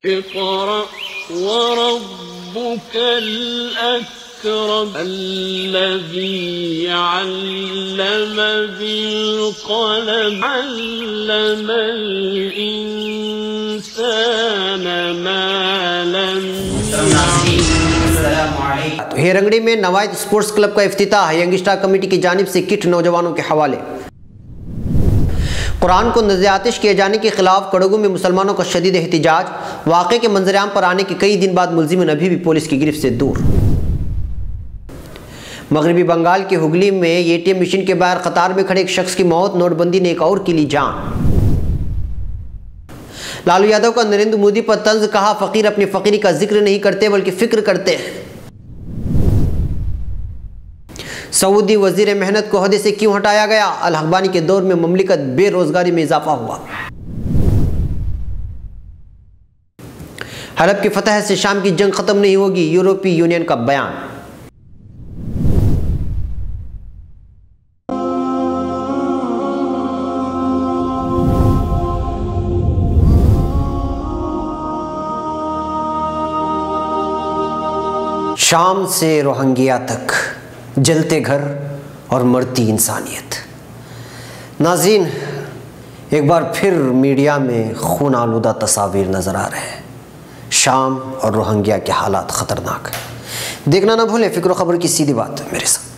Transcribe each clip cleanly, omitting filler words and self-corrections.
اقرأ وربك الأكرم الذي علم بالقلم علم الإنسان ما لم يعلم. ہیرنگڑی میں نوائت اسپورٹس کلب کا افتتاح ینگ اسٹار کمیٹی کی جانب سے کٹ نوجوانوں کے حوالے. قرآن کو نذر آتش کیے جانے کے خلاف کڑگو میں مسلمانوں کا شدید احتجاج. واقعے کے منظر عام پر آنے کے کئی دن بعد ملزمین ابھی بھی پولیس کی گرفت سے دور. مغربی بنگال کے ہگلی میں اے ٹی ایم مشین کے باہر قطار میں کھڑے ایک شخص کی موت. نوٹ بندی نے ایک اور کی لی جان. لالو یادو کا نریندر مودی پر طنز. کہا فقیر اپنی فقیری کا ذکر نہیں کرتے بلکہ فکر کرتے ہیں. سعودی وزیر محنت کو عہدے سے کیوں ہٹایا گیا؟ الحقبانی کے دور میں مملکت بے روزگاری میں اضافہ ہوا. حلب کی فتح سے شام کی جنگ ختم نہیں ہوگی، یورپی یونین کا بیان. شام سے روہنگیا تک، جلتے گھر اور مرتی انسانیت. ناظرین، ایک بار پھر میڈیا میں خون آلودہ تصاویر نظر آ رہے ہیں. شام اور روہنگیا کے حالات خطرناک ہیں. دیکھنا نہ بھولیں فکر و خبر کی سیدھی بات میرے ساتھ.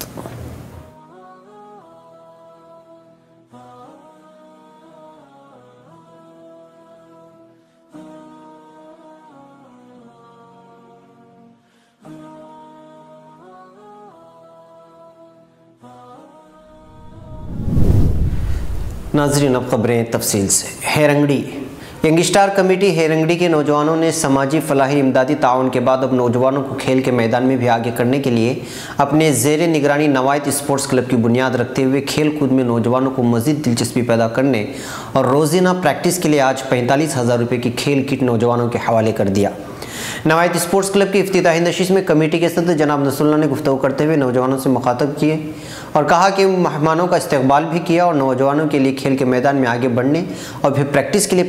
ناظرین، اب خبریں تفصیل سے. ہیرنگڑی ینگ اسٹار کمیٹی ہیرنگڑی کے نوجوانوں نے سماجی فلاحی امدادی تعاون کے بعد اب نوجوانوں کو کھیل کے میدان میں بھی آگے کرنے کے لیے اپنے زیر نگرانی نوائت اسپورٹس کلب کی بنیاد رکھتے ہوئے کھیل کود میں نوجوانوں کو مزید دلچسپی پیدا کرنے اور روزانہ پریکٹس کے لیے آج 45,000 روپے کی کھیل کٹ نوجوانوں کے حوالے کر دیا. نوائت اسپورٹس کلب کی افتتاحی نشست میں کمیٹی کے صدر جناب نصر اللہ نے گفتگو کرتے ہوئے نوجوانوں سے مخاطب کیے اور کہا کہ مہمانوں کا استقبال بھی کیا اور نوجوانوں کے لیے کھیل کے میدان میں آگے بڑھنے اور پھر پریکٹس کے لیے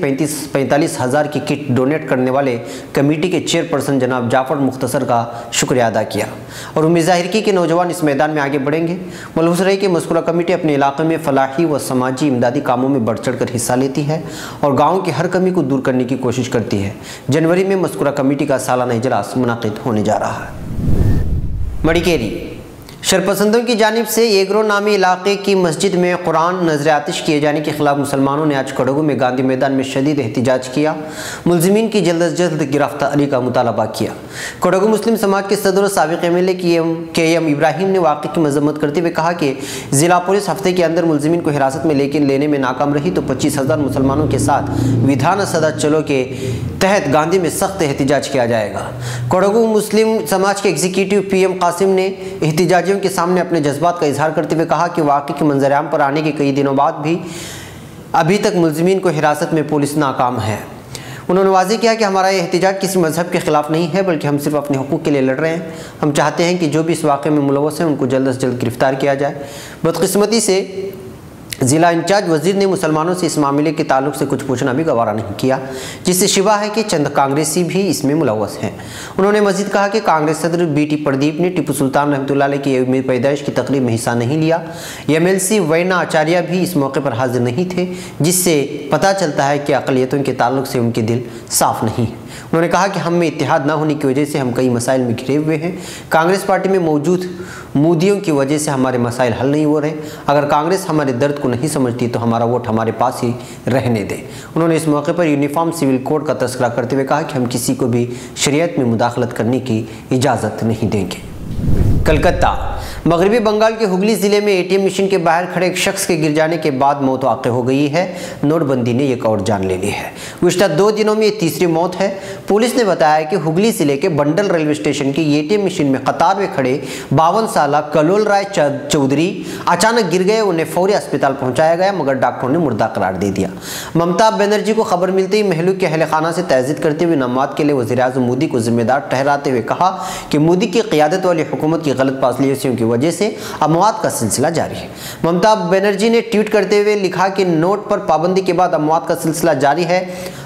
45,000 کی کٹ ڈونیٹ کرنے والے کمیٹی کے چیئرپرسن جناب جعفر مختصر کا شکریہ ادا کیا اور امید ظاہر کی کہ نوجوان اس میدان میں آگے بڑھیں گے. ملحوظ رہی کہ مذکورہ کمیٹی اپنے علاقے میں فلاحی و سماجی امدادی کاموں میں بڑھ چڑھ کر حصہ لیتی ہے اور گاؤں کی ہر کمی کو دور کرنے کی کوشش کرتی ہے. جنوری میں مذکورہ کمیٹی کا سالانہ اجلاس منعقد ہونے جا رہا ہے. مڑیکیری شرپسندوں کی جانب سے ایگرو نامی علاقے کی مسجد میں قرآن نذر آتش کیے جانے کے خلاف مسلمانوں نے آج کڑگو میں گاندھی میدان میں شدید احتجاج کیا. ملزمین کی جلد از جلد گرفتاری کا مطالبہ کیا. کڑگو مسلم سماج کے صدر و سابق ایم ایل اے کے ایم ابراہیم نے واقعے کی مذمت کرتے ہوئے کہا کہ ضلع پولیس ہفتے کے اندر ملزمین کو حراست میں لینے میں ناکام رہی تو 25,000 مسلمانوں کے ساتھ ودھان سبھا چلو کے تحت گاندھی میں سخت احتجاج کیا جائے گا. کڑگو مسلم سماج کے ایگزیکٹو پی ایم قاسم نے احتجاجیوں کے سامنے اپنے جذبات کا اظہار کرتے ہوئے کہا کہ واقعے کے منظر عام پر آنے کے کئی دنوں بعد بھی ابھی تک ملزمین کو حراست میں پولیس ناکام ہے. انہوں نے واضح کیا کہ ہمارا یہ احتجاج کسی مذہب کے خلاف نہیں ہے بلکہ ہم صرف اپنے حقوق کے لیے لڑ رہے ہیں. ہم چاہتے ہیں کہ جو بھی اس واقعے میں ملوث ہیں ان کو جلد از جلد گرفتار کیا جائے. بدقسمتی سے ضلع انچارج وزیر نے مسلمانوں سے اس معاملے کے تعلق سے کچھ پوچھنا بھی گوارا نہیں کیا، جس سے شبہ ہے کہ چند کانگریسی بھی اس میں ملوث ہیں. انہوں نے مزید کہا کہ کانگریس صدر بی ٹی پردیپ نے ٹیپو سلطان رحمۃ اللہ علیہ کی یوم پیدائش کی تقریب میں حصہ نہیں لیا. ایم ایل سی وینا آچاریہ بھی اس موقع پر حاضر نہیں تھے، جس سے پتہ چلتا ہے کہ اقلیتوں کے تعلق سے ان کے دل صاف نہیں. انہوں نے کہا کہ ہم میں اتحاد نہ ہونے کی وجہ سے ہم کئی مسائل میں گھرے ہوئے ہیں. کانگریس پارٹی میں موجود مودیوں کی وجہ سے ہمارے مسائل حل نہیں ہو رہے. اگر کانگریس ہمارے درد کو نہیں سمجھتی تو ہمارا ووٹ ہمارے پاس ہی رہنے دے. انہوں نے اس موقع پر یونیفارم سول کوڈ کا تذکرہ کرتے ہوئے کہا کہ ہم کسی کو بھی شریعت میں مداخلت کرنے کی اجازت نہیں دیں گے. کلکتہ مغربی بنگال کے ہگلی ضلع میں اے ٹی ایم مشین کے باہر کھڑے ایک شخص کے گر جانے کے بعد موت واقع ہو گئی ہے. نوٹ بندی نے ایک اور جان لے لی ہے. گزشتہ 2 دنوں میں یہ تیسری موت ہے. پولیس نے بتایا کہ ہگلی ضلع کے بنڈل ریلوے اسٹیشن کی اے ٹی ایم مشین میں قطار میں کھڑے 52 سالہ کلول رائے چودھری اچانک گر گئے. انہیں فوری اسپتال پہنچایا گیا مگر ڈاکٹروں نے مردہ قرار دے دیا. ممتا بنرجی کو خبر ملتے ہی مہلوک کے اہل خانہ سے تعزیت کرتے ہوئے نمات کے لیے وزیر اعظم مودی کو ذمہ دار ٹھہراتے ہوئے کہا کہ مودی کی قیادت والی حکومت کی غلط پالیسیوں کی वजह से अमवात का सिलसिला जारी है। ममता बनर्जी ने ट्वीट करते हुए लिखा कि नोट पर पाबंदी के बाद अमवात का सिलसिला जारी है।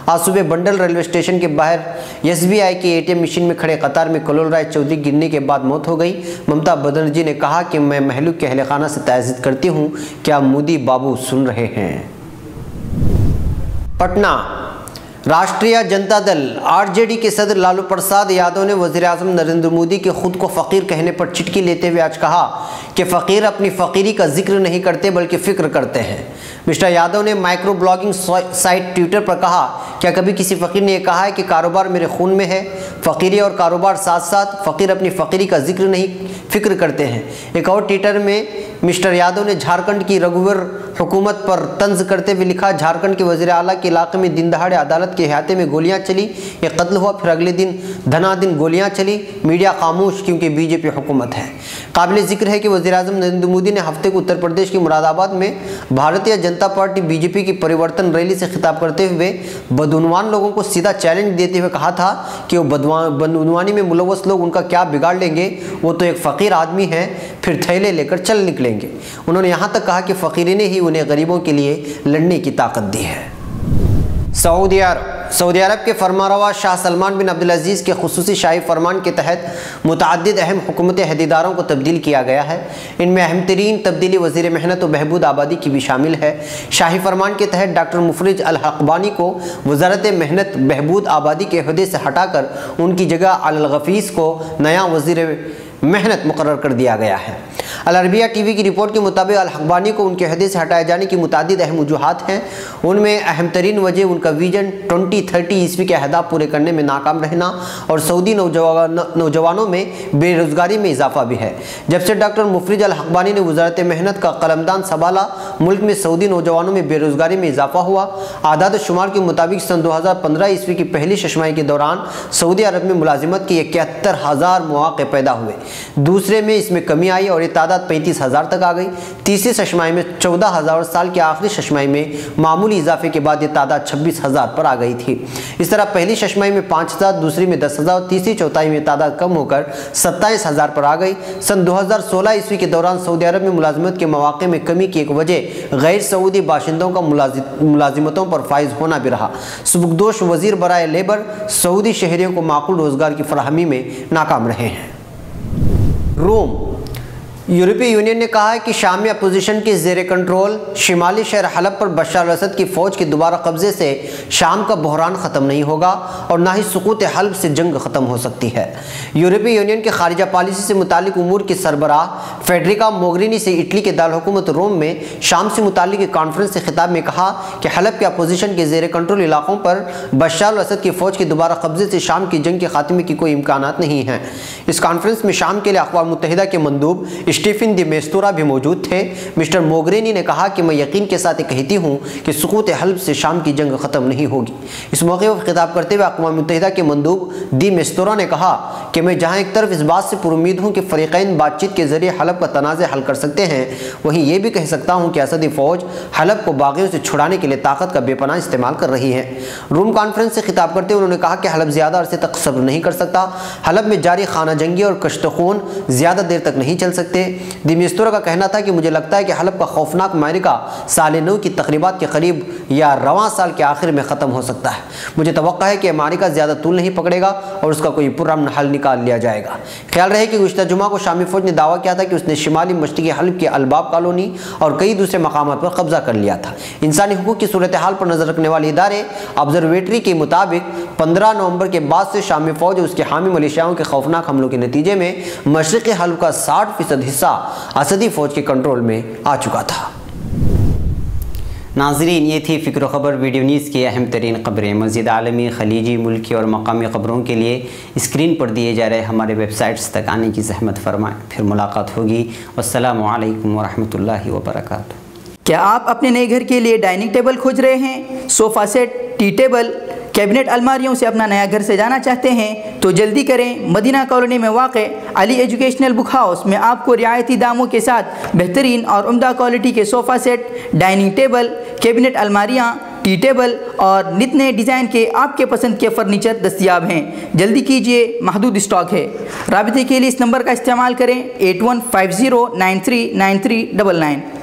आज सुबह बंडल रेलवे स्टेशन के बाहर SBI के ATM मशीन में खड़े कतार में कलोल राय चौधरी गिरने के बाद मौत हो गई। ममता बनर्जी ने कहा कि मैं महलूक के अहले खाना से ताज़ीयत करती हूँ, क्या मोदी बाबू सुन रहे हैं। पटना, राष्ट्रीय जनता दल RJD के सदर लालू प्रसाद यादव ने वज़ीर-ए-आज़म नरेंद्र मोदी के खुद को फ़कीर कहने पर चिटकी लेते हुए आज कहा कि फ़कीर अपनी फ़कीरी का जिक्र नहीं करते बल्कि फ़िक्र करते हैं। मिस्टर यादव ने माइक्रो ब्लॉगिंग साइट ट्विटर पर कहा, क्या कभी किसी फ़कीर ने यह कहा है कि कारोबार मेरे खून में है। फ़कीरी और कारोबार साथ साथ, फ़कीर अपनी फ़कीरी का जिक्र नहीं फ़िक्र करते हैं। एक और ट्विटर में मिस्टर यादव ने झारखंड की रघुवर हुकूमत पर तंज करते हुए लिखा, झारखंड के वज़ीर आला के इलाके में दिन दहाड़े अदालत के अहाते में गोलियां चली, एक कत्ल हुआ, फिर अगले दिन धनादिन गोलियां चली, मीडिया खामोश क्योंकि बीजेपी हुकूमत है। काबिल जिक्र है कि वज़ीर-ए-आज़म नरेंद्र मोदी ने हफ्ते को उत्तर प्रदेश के मुरादाबाद में भारतीय जनता पार्टी BJP की परिवर्तन रैली से खिताब करते हुए बदउनवान लोगों को सीधा चैलेंज देते हुए कहा था कि वो बदउनवानी में मुलव्वस लोग उनका क्या बिगाड़ लेंगे, वो तो एक फ़कीर आदमी है, फिर थैले लेकर चल निकलेंगे। उन्होंने यहाँ तक कहा कि फ़कीरी ने ही उन्हें गरीबों के लिए लड़ने की ताकत दी है। सऊदी अरब के फरमारवा शाह सलमान बिन अब्दुल अजीज़ के खुसूसी शाही फरमान के तहत मुतअद्दिद अहम हुकूमती अहदेदारों को तब्दील किया गया है। इनमें अहम तरीन तब्दीली वज़ीर मेहनत और बहबूद आबादी की भी शामिल है। शाही फरमान के तहत डॉक्टर मुफरिज अल हक़बानी को वज़ारत मेहनत बहबूद आबादी के अहदे से हटाकर उनकी जगह अल गफ़ीस को नया वज़ीर मेहनत मुकर्रर कर दिया गया है। अल अरबिया TV की रिपोर्ट के मुताबिक अल हक़बानी को उनके अहदे से हटाए जाने की मुतादिद अहम वजूहात हैं। उनमें अहम तरीन वजह उनका विजन 2030 ईस्वी के अहदाफ पूरे करने में नाकाम रहना और सऊदी नौजवानों में बेरोज़गारी में इजाफा भी है। जब से डॉक्टर मुफरिज अल हक़बानी ने वज़ारत मेहनत का कलमदान संभाला, मुल्क में सऊदी नौजवानों में बेरोज़गारी में इजाफा हुआ। आदाद शुमार के मुताबिक सन 2015 ईस्वी की पहली छमाही के दौरान सऊदी अरब में मुलाजिमत के 71,000 मौक़े पैदा हुए। दूसरे में इसमें कमी आई और ये तादाद 35,000 तक आ गई। तीसरी छमाही में 14,000 और साल की आखिरी छमाही में मामूली इजाफे के बाद ये तादाद 26,000 पर आ गई थी। इस तरह पहली छमाही में 5,000, दूसरी में 10,000 और तीसरी चौथाई में तादाद कम होकर 27,000 पर आ गई। सन 2016 ईस्वी के दौरान सऊदी अरब में मुलाजिमत के मौक़े में कमी की एक वजह गैर सऊदी बाशिंदों का मुलाजिमतों पर फायज होना भी रहा। सुबुकदोश वज़ीर बराए लेबर सऊदी शहरियों को माकूल रोज़गार की फराहमी में नाकाम रहे हैं। रोम, यूरोपीय यूनियन ने कहा है कि शामी अपोजिशन के ज़ेर कंट्रोल शिमाली शहर हलब पर बशर अल-असद की फ़ौज के दोबारा कब्ज़े से शाम का बहरान ख़त्म नहीं होगा और ना ही सुकूत हल्ब से जंग ख़त्म हो सकती है। यूरोपीय यूनियन के खारिजा पॉलिसी से मुतालिक उमूर की सरबराह फेडरिका मोगरिनी से इटली के दारकूमत रोम में शाम से मुतालिक एक कॉन्फ्रेंस से खिताब में कहा कि हलब के अपोजिशन के ज़ेर कंट्रोल इलाकों पर बशर अल-असद की फ़ौज के दोबारा कब्ज़े से शाम की जंग के खात्मे की कोई इम्कानात नहीं हैं। इस कॉन्फ्रेंस में शाम के लिए अक़वाम मुत्तहिदा के मंदूब स्टीफन दी मेस्तूरा भी मौजूद थे। मिस्टर मोगरेनी ने कहा कि मैं यकीन के साथ कहती हूँ कि सुकूत हल्ब से शाम की जंग ख़त्म नहीं होगी। इस मौके पर खिताब करते हुए अक़वाम मुत्तहिदा के मंदूब दी मेस्तूरा ने कहा कि मैं जहाँ एक तरफ इस बात से पुरुमीद हूँ कि फ़रीक़ैन बातचीत के ज़रिए हलब का तनाज़ हल कर सकते हैं, वहीं ये भी कह सकता हूँ कि असदी फ़ौज हलब को बागियों से छुड़ाने के लिए ताकत का बेपनाह इस्तेमाल कर रही है। रूम कॉन्फ्रेंस से खिताब करते हुए उन्होंने कहा कि हलब ज़्यादा अरसे तक सब्र नहीं कर सकता। हलब में जारी खाना जंगी और कश्त खून ज़्यादा देर तक नहीं चल सकते। दी मेस्तूरा का कहना था कि मुझे लगता है कि हलब का खौफनाक मायरिका साल नौ की तकरीबात के करीब या रवां साल के आखिर में ख़त्म हो सकता है। मुझे तवक्का है कि मारिका ज़्यादा तूल नहीं पकड़ेगा और उसका कोई पुरअमन हल निकाल लिया जाएगा। ख्याल रहे कि गुज़िश्ता जुमा को शामी फ़ौज ने दावा किया था कि उसने शिमाली मशरिक़ी हलब की अलबाब कॉलोनी और कई दूसरे मकामात पर कब्जा कर लिया था। इंसानी हुकूक की सूरत हाल पर नज़र रखने वाले इदारे ऑब्जर्वेटरी के मुताबिक 15 नवंबर के बाद से शामी फ़ौज और उसके हामी मलेशियाओं के खौफनाक हमलों के नतीजे में मशरिक़ी हलब का 60% हिस्सा असदी फ़ौज के कंट्रोल में आ चुका था। नाज़रीन, ये थी फ़िक्र ख़बर वीडियो न्यूज़ की अहम तरीन ख़बरें। मज़ीद आलमी, ख़लीजी, मुल्की और मकामी ख़बरों के लिए स्क्रीन पर दिए जा रहे हमारे वेबसाइट्स तक आने की ज़हमत फरमाएँ। फिर मुलाकात होगी। अस्सलामु अलैकुम वरहमतुल्लाहि वबरकातुहू। क्या आप अपने नए घर के लिए डाइनिंग टेबल खोज रहे हैं? Sofa set, tea table, cabinet अलमारियों से अपना नया घर सजाना चाहते हैं तो जल्दी करें। मदीना कॉलोनी में वाक़े अली एजुकेशनल बुक हाउस में आपको रियायती दामों के साथ बेहतरीन और उम्दा क्वालिटी के sofa set, dining table, cabinet अलमारियाँ, टी टी टेबल और नित नए डिज़ाइन के आपके पसंद के फर्नीचर दस्तयाब हैं। जल्दी कीजिए, महदूद स्टॉक है। राबिते के लिए इस नंबर का इस्तेमाल करें 8150939399।